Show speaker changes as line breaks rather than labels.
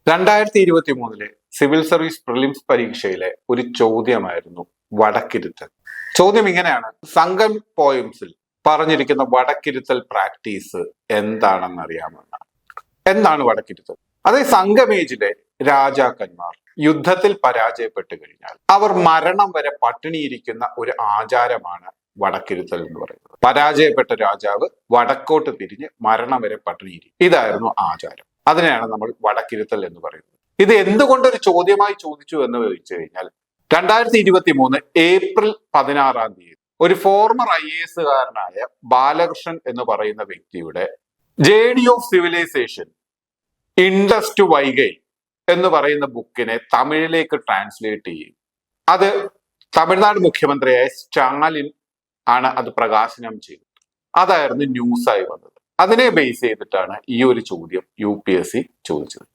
2023 civil service prelims പരീക്ഷയിലെ ഒരു ചോദ്യമായിരുന്നു വടക്കിരുത്തൽ. ചോദ്യം ഇങ്ങനെയാണ്: സംഘം പോയംസിൽ പറഞ്ഞിരിക്കുന്ന വടക്കിരുത്തൽ പ്രാക്ടീസ് എന്താണെന്ന് അറിയാമെന്നാണ്. എന്താണ് വടക്കിരുത്തൽ? അത് സംഘമേജിലെ രാജാക്കന്മാർ യുദ്ധത്തിൽ പരാജയപ്പെട്ടു കഴിഞ്ഞാൽ അവർ മരണം വരെ പട്ടിണിയിരിക്കുന്ന ഒരു ആചാരമാണ് വടക്കിരുത്തൽ എന്ന് പറയുന്നത്. പരാജയപ്പെട്ട രാജാവ് വടക്കോട്ട് തിരിഞ്ഞ് മരണം വരെ പട്ടിണിയിരിക്കും. ഇതായിരുന്നു ആചാരം. അതിനെയാണ് നമ്മൾ വടക്കിരുത്തൽ എന്ന് പറയുന്നത്. ഇത് എന്തുകൊണ്ടൊരു ചോദ്യമായി ചോദിച്ചു എന്ന് ചോദിച്ചു കഴിഞ്ഞാൽ 2023 ഏപ്രിൽ 16 ഒരു ഫോർമർ IAS കാരനായ ബാലകൃഷ്ണൻ എന്ന് പറയുന്ന വ്യക്തിയുടെ journey of civilisation Indus to Vaigai എന്ന് പറയുന്ന ബുക്കിനെ തമിഴിലേക്ക് ട്രാൻസ്ലേറ്റ് ചെയ്യും. അത് തമിഴ്നാട് മുഖ്യമന്ത്രിയായ സ്റ്റാലിൻ ആണ് അത് പ്രകാശനം ചെയ്തത്. അതായിരുന്നു ന്യൂസായി വന്നത്. അതിനെ ബേസ് ചെയ്തിട്ടാണ് ഈ ഒരു ചോദ്യം UPSC ചോദിച്ചത്.